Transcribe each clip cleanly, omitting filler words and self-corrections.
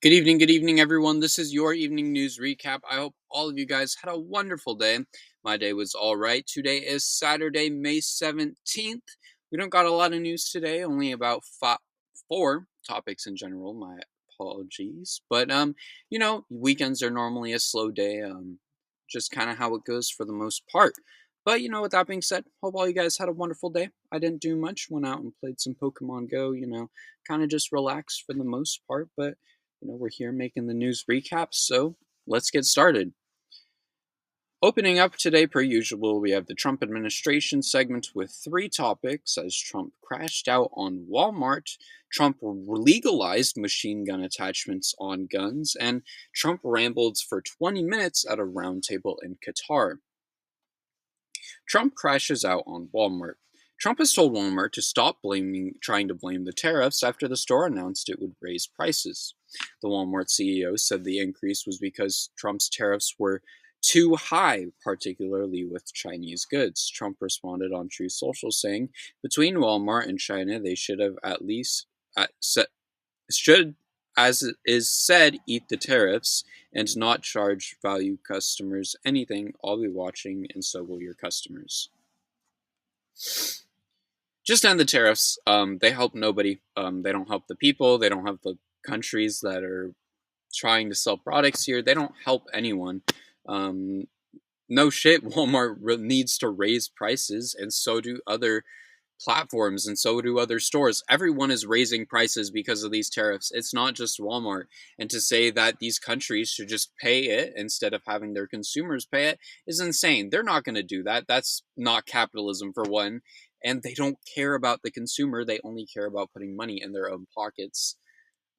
Good evening, everyone. This is your evening news recap. I hope all of you guys had a wonderful day. My day was all right. Today is Saturday, May 17th. We don't got a lot of news today, only about four topics in general. My apologies. But, weekends are normally a slow day, just kind of how it goes for the most part. But, with that being said, hope all you guys had a wonderful day. I didn't do much, went out and played some Pokemon Go, kind of just relaxed for the most part. But we're here making the news recap, so let's get started. Opening up today, per usual, we have the Trump administration segment with three topics as Trump crashed out on Walmart, Trump legalized machine gun attachments on guns, and Trump rambled for 20 minutes at a roundtable in Qatar. Trump crashes out on Walmart. Trump has told Walmart to stop trying to blame the tariffs after the store announced it would raise prices. The Walmart CEO said the increase was because Trump's tariffs were too high, particularly with Chinese goods. Trump responded on Truth Social saying, between Walmart and China, they should have at least should, as it is said, eat the tariffs and not charge value customers anything. I'll be watching, and so will your customers. Just end the tariffs. They help nobody. They don't help the people. They don't help the countries that are trying to sell products here. They don't help anyone. No shit, Walmart needs to raise prices, and so do other platforms, and so do other stores. Everyone is raising prices because of these tariffs. It's not just Walmart. And to say that these countries should just pay it instead of having their consumers pay it is insane. They're not going to do that. That's not capitalism, for one. And they don't care about the consumer. They only care about putting money in their own pockets.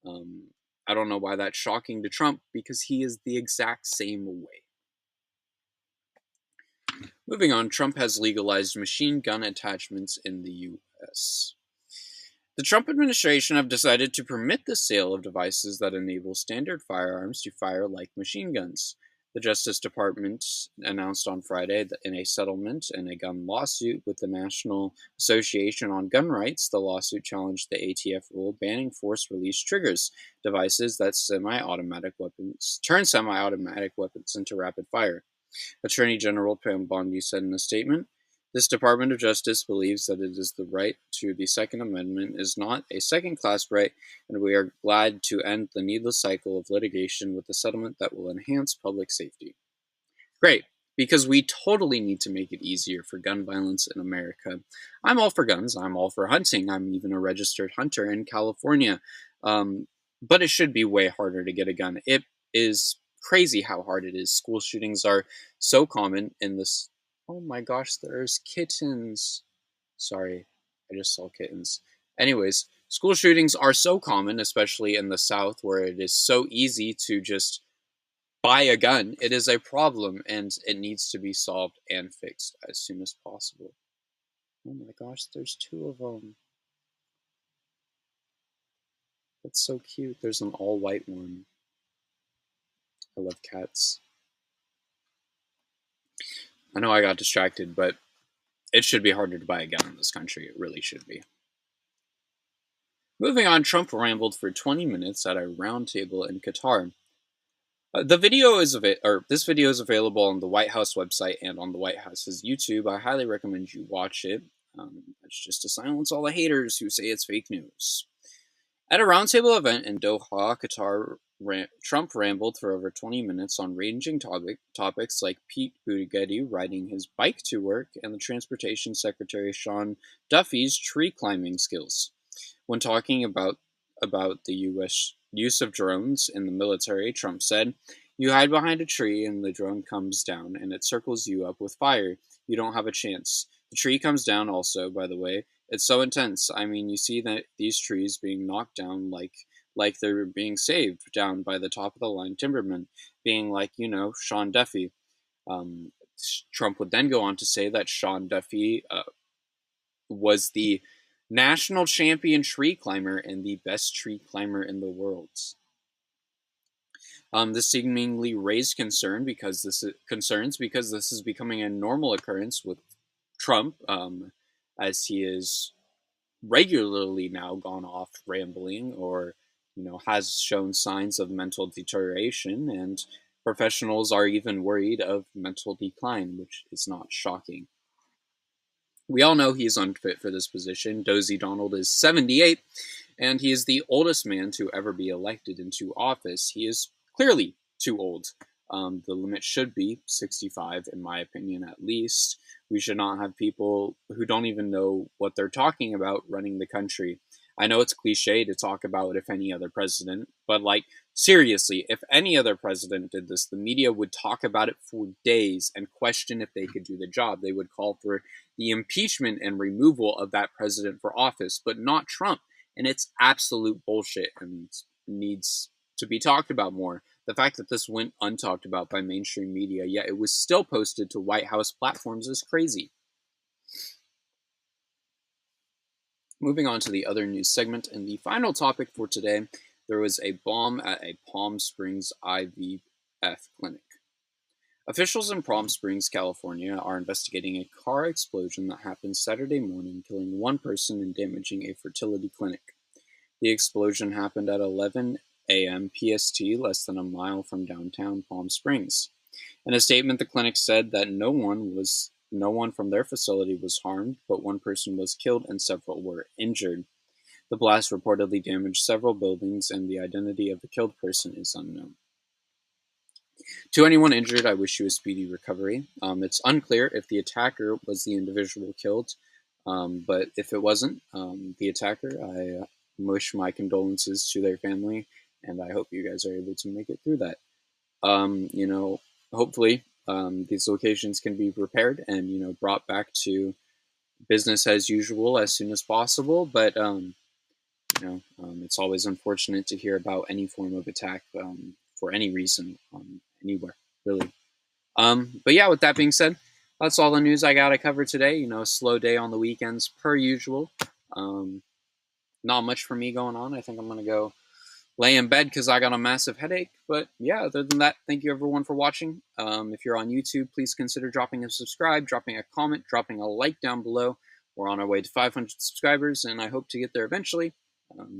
I don't know why that's shocking to Trump, because he is the exact same way. Moving on, Trump has legalized machine gun attachments in the U.S. The Trump administration have decided to permit the sale of devices that enable standard firearms to fire like machine guns. The Justice Department announced on Friday that in a settlement in a gun lawsuit with the National Association on Gun Rights, the lawsuit challenged the ATF rule banning force-release triggers, devices that turn semi-automatic weapons into rapid fire. Attorney General Pam Bondi said in a statement, "This Department of Justice believes that it is the right to the Second Amendment is not a second-class right, and we are glad to end the needless cycle of litigation with a settlement that will enhance public safety." Great, because we totally need to make it easier for gun violence in America. I'm all for guns. I'm all for hunting. I'm even a registered hunter in California. But it should be way harder to get a gun. It is crazy how hard it is. School shootings are so common in this. Oh my gosh, there's kittens. Sorry, I just saw kittens. Anyways, school shootings are so common, especially in the South, where it is so easy to just buy a gun. It is a problem, and it needs to be solved and fixed as soon as possible. Oh my gosh, there's two of them. That's so cute. There's an all-white one. I love cats. I know I got distracted, but it should be harder to buy a gun in this country. It really should be. Moving on, Trump rambled for 20 minutes at a roundtable in Qatar. This video is available on the White House website and on the White House's YouTube. I highly recommend you watch it. It's just to silence all the haters who say it's fake news. At a roundtable event in Doha, Qatar, Trump rambled for over 20 minutes on ranging topics like Pete Buttigieg riding his bike to work and the Transportation Secretary Sean Duffy's tree climbing skills. When talking about the U.S. use of drones in the military, Trump said, "You hide behind a tree and the drone comes down and it circles you up with fire. You don't have a chance. The tree comes down also, by the way. It's so intense. I mean, you see that these trees being knocked down like they're being saved down by the top of the line timbermen, being like, Sean Duffy." Trump would then go on to say that Sean Duffy was the national champion tree climber and the best tree climber in the world. This seemingly raised concerns because this is becoming a normal occurrence with Trump, as he is regularly now gone off rambling or has shown signs of mental deterioration, and professionals are even worried of mental decline, which is not shocking. We all know he is unfit for this position. Dozy Donald is 78, and he is the oldest man to ever be elected into office. He is clearly too old. The limit should be 65, in my opinion, at least. We should not have people who don't even know what they're talking about running the country. I know it's cliche to talk about if any other president, but like, seriously, if any other president did this, the media would talk about it for days and question if they could do the job. They would call for the impeachment and removal of that president for office, but not Trump. And it's absolute bullshit and needs to be talked about more. The fact that this went untalked about by mainstream media, yet it was still posted to White House platforms, is crazy. Moving on to the other news segment, and the final topic for today, there was a bomb at a Palm Springs IVF clinic. Officials in Palm Springs, California, are investigating a car explosion that happened Saturday morning, killing one person and damaging a fertility clinic. The explosion happened at 11 a.m. PST, less than a mile from downtown Palm Springs. In a statement, the clinic said that no one from their facility was harmed, but one person was killed and several were injured. The blast reportedly damaged several buildings, and the identity of the killed person is unknown. To anyone injured, I wish you a speedy recovery. It's unclear if the attacker was the individual killed, but if it wasn't the attacker, I wish my condolences to their family, and I hope you guys are able to make it through that. Hopefully these locations can be repaired and brought back to business as usual as soon as possible. But it's always unfortunate to hear about any form of attack for any reason anywhere, really. But yeah, with that being said, that's all the news I got to cover today. A slow day on the weekends per usual. Not much for me going on. I think I'm going to go lay in bed because I got a massive headache. But yeah, other than that, thank you everyone for watching. If you're on YouTube, please consider dropping a subscribe, dropping a comment, dropping a like down below. We're on our way to 500 subscribers, and I hope to get there eventually.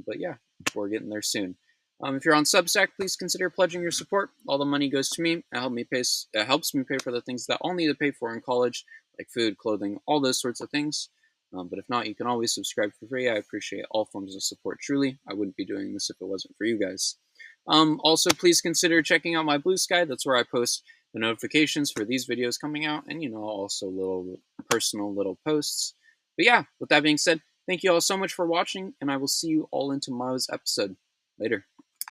But yeah, we're getting there soon. If you're on Substack, please consider pledging your support. All the money goes to me. It helps me pay for the things that I'll need to pay for in college, like food, clothing, all those sorts of things. But if not, you can always subscribe for free. I appreciate all forms of support, truly. I wouldn't be doing this if it wasn't for you guys. Also, please consider checking out my Blue Sky. That's where I post the notifications for these videos coming out, and also little personal little posts. But yeah, with that being said, thank you all so much for watching, and I will see you all in tomorrow's episode. Later.